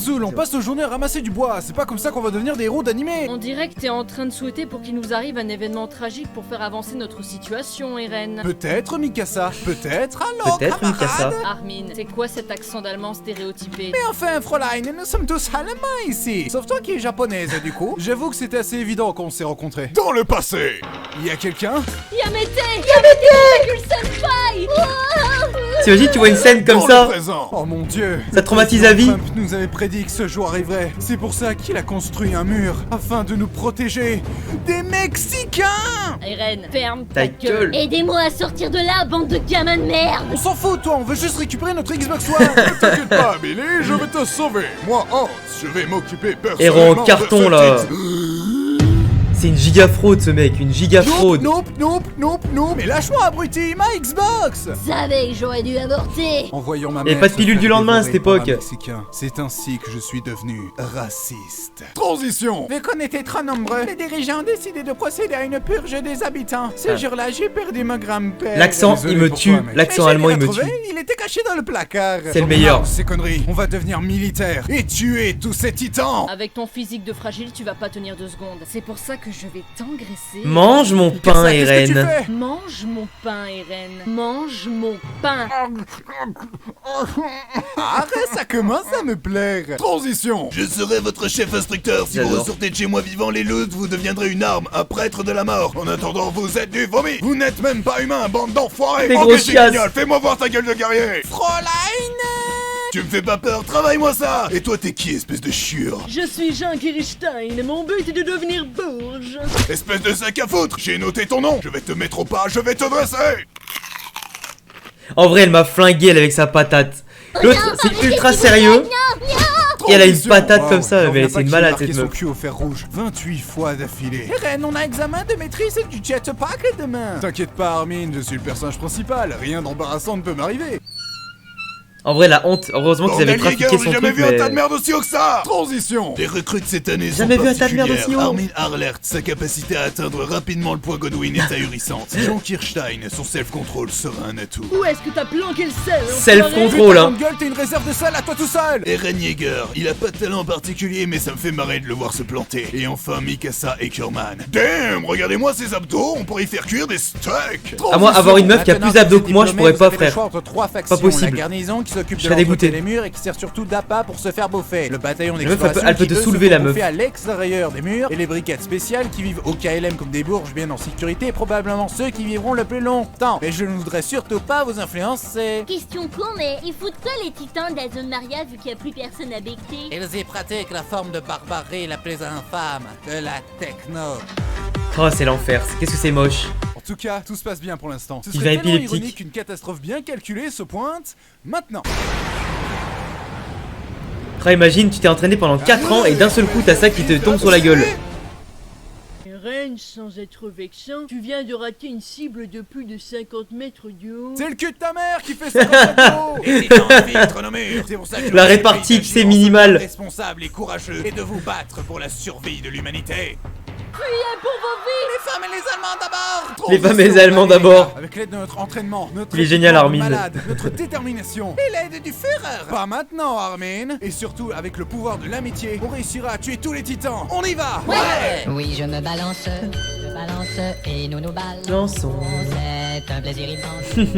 saoule, on passe nos journées à ramasser du bois. C'est pas comme ça qu'on va devenir des héros d'animé. On dirait que t'es en train de souhaiter pour qu'il nous arrive un événement tragique pour faire avancer notre situation, Eren. Peut-être Mikasa, peut-être alors Peut-être Mikasa. Armin, c'est quoi cet accent d'allemand stéréotypé? Mais enfin, Fräulein, nous sommes tous allemands ici. Sauf toi qui es japonaise, du coup. J'avoue que c'était assez évident qu'on s'est rencontrés. Dans le passé. Y a quelqu'un? Yamete! Yamete! Senpai! T'imagines, tu vois une scène comme Dans ça? le présent. Oh mon dieu. Ça traumatise à vie. Trump nous avait prédit que ce jour arriverait. C'est pour ça qu'il a construit un mur, afin de nous protéger des Mexicains. Eren, ferme Ta gueule. Aidez-moi à sortir de là, bande de gamins de merde. On s'en fout, toi, on veut juste récupérer notre Xbox One. T'inquiète pas, Billy, je vais te sauver. Moi, Hans, je vais m'occuper personnellement Héros en carton de là. cette- C'est une giga fraude ce mec, une giga fraude. Nope. Mais lâche-moi, abruti, ma Xbox. Savais que j'aurais dû avorter. En voyant ma Et mère pas de se pilule faire du lendemain à dévorer cette par un époque. Mexicain, c'est ainsi que je suis devenu raciste. Transition. Vu qu'on était trop nombreux, les dirigeants ont décidé de procéder à une purge des habitants. Ce Ah. jour-là, j'ai perdu mon grand-père. L'accent, Désolé il me pour tue. toi, mec. L'accent Mais allemand, il j'ai me retrouvé, tue. Il était caché dans le placard. C'est le meilleur. Non, ces conneries. On va devenir militaire et tuer tous ces titans. Avec ton physique de fragile, tu vas pas tenir 2 secondes. C'est pour ça que je vais t'engraisser. Mange mon pain, Qu'est-ce que tu Eren. fais? Mange mon pain, Eren. Mange mon pain. Arrête, ça commence à me plaire. Transition. Je serai votre chef instructeur. Si vous J'adore. ressortez de chez moi vivant les loups, vous deviendrez une arme, un prêtre de la mort. En attendant, vous êtes du vomi. Vous n'êtes même pas humain, bande d'enfoirés. Des Ok, grosses c'est chiasses. génial. Fais-moi voir ta gueule de guerrier. Fräulein. Tu me fais pas peur, travaille-moi ça. Et toi, t'es qui, espèce de chiure? Je suis Jean Kirstein et mon but est de devenir bourge. Espèce de sac à foutre. J'ai noté ton nom. Je vais te mettre au pas, je vais te dresser. En vrai, elle m'a flingué elle avec sa patate. L'autre, c'est ultra sérieux. Et elle a une Transition. patate Wow, comme ça, j'en mais viens c'est pas une qu'il malade ait marqué cette son meuf. cul au fer rouge 28 fois d'affilée. Eren, on a examen de maîtrise du jetpack demain. T'inquiète pas, Armin, je suis le personnage principal. Rien d'embarrassant ne peut m'arriver. En vrai, la honte. Heureusement qu'ils avaient Bordel, trafiqué Jäger, son j'ai jamais truc, vu un tas de mais... merde aussi haut que ça. Transition. Les recrues de cette année Jamais sont vu un tas de merde particulières. aussi haut. Armin Harlert, sa capacité à atteindre rapidement le point Godwin est ahurissante. Jean Kirstein, son self-control sera un atout. Où est-ce que t'as planqué le sel? Self-control, hein. Grande gueule, t'es une réserve de salle à toi tout seul. Eren Yeager, il a pas de talent particulier mais ça me fait marrer de le voir se planter. Et enfin Mikasa Eckerman. Damn, regardez-moi ces abdos, on pourrait y faire cuire des steaks. À moi, avoir une meuf qui a plus d'abdos que moi, je pourrais pas, frère. Pas possible. La garnison qui s'occupe Je de serais dégoûté. l'entretien des murs et qui sert surtout d'appât pour se faire bouffer. Le bataillon meuf, elle d'exploration peut qui, te eux, se soulever, font la meuf. bouffer à l'extérieur des murs. Et les brigades spéciales qui vivent au KLM comme des bourges bien en sécurité, probablement ceux qui vivront le plus longtemps. Mais je ne voudrais surtout pas vous influencer. Question con, mais ils foutent quoi les titans de la zone Maria vu qu'il n'y a plus personne à becter? Ils y pratiquent la forme de barbarie la plus infâme de la techno. Oh, c'est l'enfer. Qu'est-ce que c'est moche. En tout cas, tout se passe bien pour l'instant. Ce Il serait va tellement épileptique. ironique qu'une catastrophe bien calculée se pointe maintenant. Oh, imagine, tu t'es entraîné pendant 4 ans et d'un seul coup, t'as ça qui te tombe sur la gueule. Eren, sans être vexant, tu viens de rater une cible de plus de 50 mètres de haut. C'est le cul de ta mère qui fait 50 euros. Les titans infiltrent nos murs. C'est pour ça que je La vous répartie, invite à c'est agir minimal. responsable et courageux et de vous battre pour la survie de l'humanité. Les femmes et les Allemands d'abord. Les femmes et les Allemands d'abord. Avec l'aide de notre entraînement, notre Il est génial, équipement Armin. malade, notre détermination et l'aide du Führer. Pas maintenant, Armin. Et surtout, avec le pouvoir de l'amitié, on réussira à tuer tous les titans. On y va. Oui, je me balance et nous nous balançons. Lançons. C'est un plaisir immense.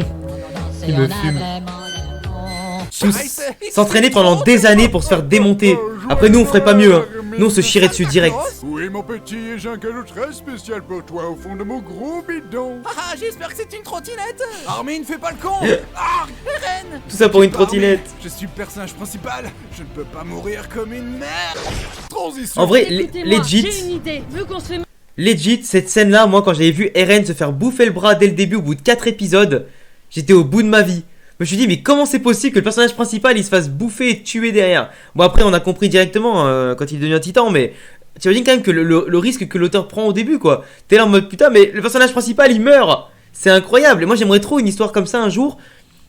Il me On a fume. vraiment le nom. Tous s'entraîner pendant des années pour se faire démonter. Après, nous, on ferait pas mieux. Hein. Nous, on se chierait dessus direct. Oui, mon petit, j'ai un cadeau très spécial pour toi au fond de mon gros bidon. Ah, j'espère que c'est une trottinette. Armin, fais pas le con. Ah, Eren. Tout ça pour une Armin, trottinette. Je suis le personnage principal. Je ne peux pas mourir comme une merde. Transition. En vrai, Écoutez-moi, legit, j'ai une idée. Vu qu'on se fait legit, cette scène-là, moi, quand j'avais vu Eren se faire bouffer le bras dès le début, au bout de 4 épisodes, j'étais au bout de ma vie. Je me suis dit, mais comment c'est possible que le personnage principal il se fasse bouffer et tuer derrière? Bon, après, on a compris directement quand il est devenu un titan, mais t'imagines quand même que le risque que l'auteur prend au début, quoi. T'es là en mode putain, mais le personnage principal il meurt! C'est incroyable! Et moi, j'aimerais trop une histoire comme ça un jour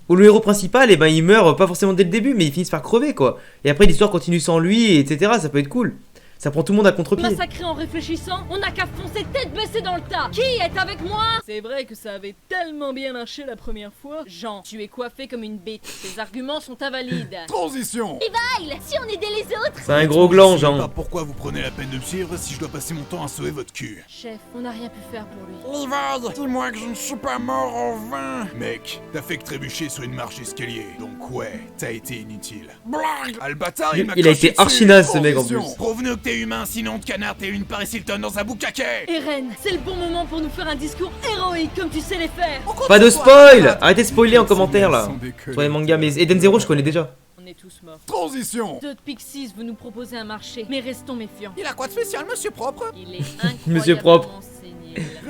où le héros principal, eh ben, il meurt pas forcément dès le début, mais il finit par crever, quoi. Et après, l'histoire continue sans lui, etc. Ça peut être cool. Ça prend tout le monde à contre-pied. Massacré en réfléchissant, on n'a qu'à foncer tête baissée dans le tas. Qui est avec moi? C'est vrai que ça avait tellement bien marché la première fois. Jean, tu es coiffé comme une bête. Tes arguments sont invalides. Transition. Kyle, si on aidait les autres. C'est un gros gland, Je sais pas Jean. pourquoi vous prenez la peine de me suivre si je dois passer mon temps à sauver votre cul. Chef, on n'a rien pu faire pour lui. Levi, dis-moi que je ne suis pas mort en vain. Mec, t'as fait que trébucher sur une marche d'escalier. Donc ouais, t'as été inutile. Blague. Ah, le bâtard, Il m'a a craché été dessus. archi naze, ce mec, en Transition. plus. Prouve-nous que t'es humain, sinon de canard t'es une Paris Hilton dans un boucaquet. Eren, c'est le bon moment pour nous faire un discours héroïque comme tu sais les faire. Pas de spoil. Arrêtez de spoiler en commentaire, là. Sur les mangas, mais Eden Zero, je connais déjà. On est tous morts. Transition. D'autres Pixies veut nous proposer un marché, mais restons méfiants. Il a quoi de spécial, monsieur propre? Il est incroyablement Monsieur propre. sénile.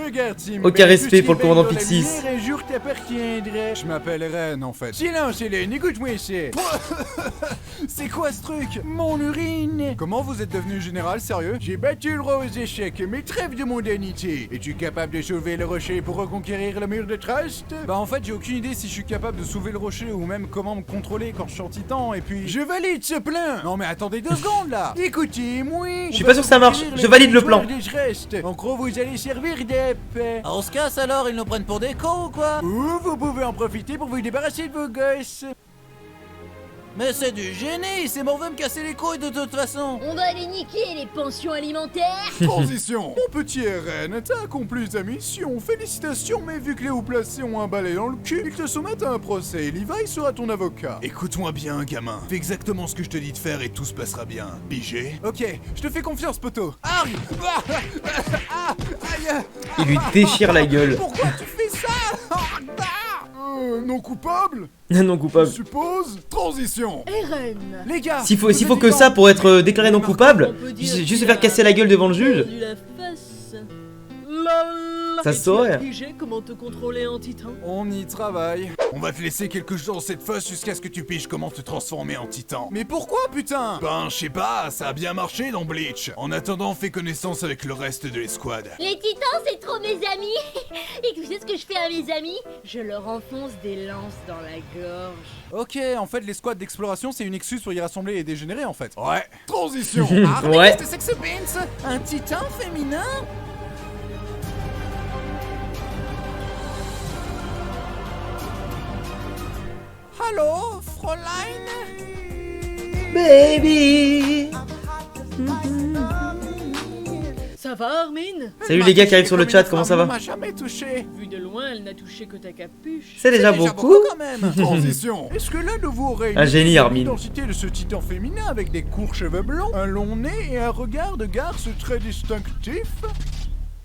Regarde, Tim. Aucun respect pour le commandant Pixis. Un jour t'appartiendrais. Je m'appelle Ren en fait. Silence, Hélène, écoute-moi ici. C'est quoi ce truc? Mon urine. Comment vous êtes devenu général, sérieux? J'ai battu le roi aux échecs, mais trêve de mondanité. Es-tu capable de soulever le rocher pour reconquérir le mur de Trust? Bah en fait, j'ai aucune idée si je suis capable de soulever le rocher ou même comment me contrôler quand je suis en titan et puis... Je valide ce plan. Non mais attendez 2 secondes là. Écoutez-moi. Je suis pas sûr que ça marche. Je valide le plan. En gros, vous allez servir d'épée. On se casse alors, ils nous prennent pour des cons ou quoi? Ou vous pouvez en profiter pour vous débarrasser de vos gosses. Mais c'est du génie, c'est mon veut me casser les couilles de toute façon. On va les niquer, les pensions alimentaires. Transition. Mon petit RN, t'as accompli ta mission, félicitations, mais vu que les hauts placés ont un balai dans le cul, ils te soumettent à un procès, Levi sera ton avocat. Écoute-moi bien, gamin. Fais exactement ce que je te dis de faire et tout se passera bien. Pigé? Ok, je te fais confiance, poteau. Aïe. Aïe. Il lui déchire la gueule. Pourquoi tu fais ça? Non coupable? Non Je coupable. suppose. Transition. Eren. Les gars, S'il faut vous êtes que ça vivants. pour être déclaré non coupable, On peut dire juste qu'il se faire a casser la gueule devant le juge. perdu la face. Lol. Ça Et se saurait. tu as pigé comment te contrôler en titan? On y travaille. On va te laisser quelques jours dans cette fosse jusqu'à ce que tu piges comment te transformer en titan. Mais pourquoi, putain? Ben, je sais pas, ça a bien marché dans Bleach. En attendant, fais connaissance avec le reste de l'escouade. Les titans, c'est trop mes amis. Et tu sais ce que je fais à mes amis? Je leur enfonce des lances dans la gorge. Ok, en fait, les squads d'exploration, c'est une excuse pour y rassembler les dégénérés, en fait. Ouais. Transition. Ah, mais Ouais. qu'est-ce que c'est que ce Vince? Un titan féminin? Allô, Fräulein? Baby. Ça va, Armin? Salut les gars qui arrivent sur le chat, comment ça Elle va? m'a jamais touché. Vu de loin, elle n'a touché que ta capuche. C'est déjà beaucoup. quand même. Transition. Est-ce que l'un de vous aurait Un génie, Armin. l'identité de ce titan féminin avec des courts cheveux blonds, un long nez et un regard de garce très distinctif?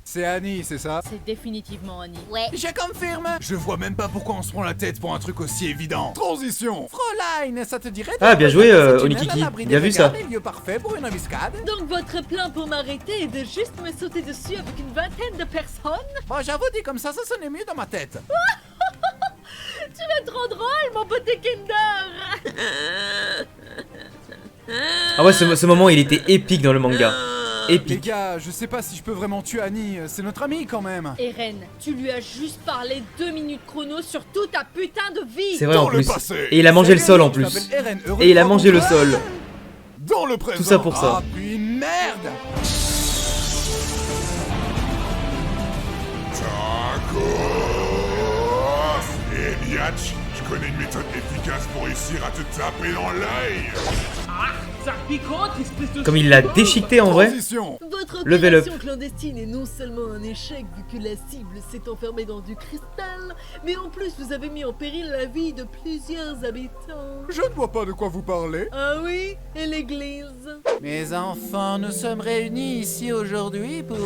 C'est Annie, c'est ça? C'est définitivement Annie. Ouais. Je confirme. Je vois même pas pourquoi on se prend la tête pour un truc aussi évident. Transition. Fräulein, ça te dirait de Ah, bien joué, cette Onikiki. humaine à l'abri Bien des vu, ça. regards, le lieu parfait pour une embuscade. Donc votre plan pour m'arrêter est de juste me sauter dessus avec une vingtaine de personnes? Bon, j'avoue, dit comme ça sonnait mieux dans ma tête. Tu es trop drôle, mon petit Kinder! Ah ouais, ce moment il était épique dans le manga. Les Épique. gars, je sais pas si je peux vraiment tuer Annie, c'est notre amie quand même. Eren, tu lui as juste parlé 2 minutes chrono sur toute ta putain de vie! C'est vrai en Dans le plus. passé. Et il a mangé le sol en Je plus. m'appelle Eren, heureux Et il de a te mangé le rencontrer. sol. Dans le présent. Tout ça pour ça. Ah, puis merde. Tacos Et Biatch, je connais une méthode efficace pour réussir à te taper dans l'œil. Comme il l'a déchiqueté en vrai. Transition. Votre Level opération clandestine est non seulement un échec vu que la cible s'est enfermée dans du cristal, mais en plus vous avez mis en péril la vie de plusieurs habitants. Je ne vois pas de quoi vous parlez. Ah oui? Et l'église? Mes enfants, nous sommes réunis ici aujourd'hui pour...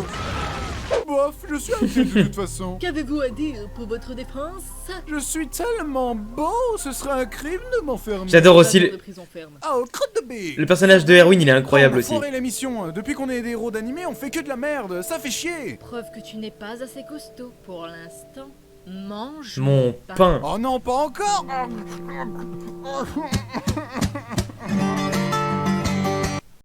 Bof, je suis inquiet de toute façon. Qu'avez-vous à dire pour votre défense? Je suis tellement beau, ce serait un crime de m'enfermer. J'adore aussi Pas le, de prison ferme. Oh, crotte de bille. le personnage de Erwin, il est incroyable On a aussi. foiré l'émission. Depuis qu'on est des héros d'animé, on fait que de la merde. Ça fait chier. Preuve que tu n'es pas assez costaud pour l'instant. Mange Mon pain. Oh non, pas encore.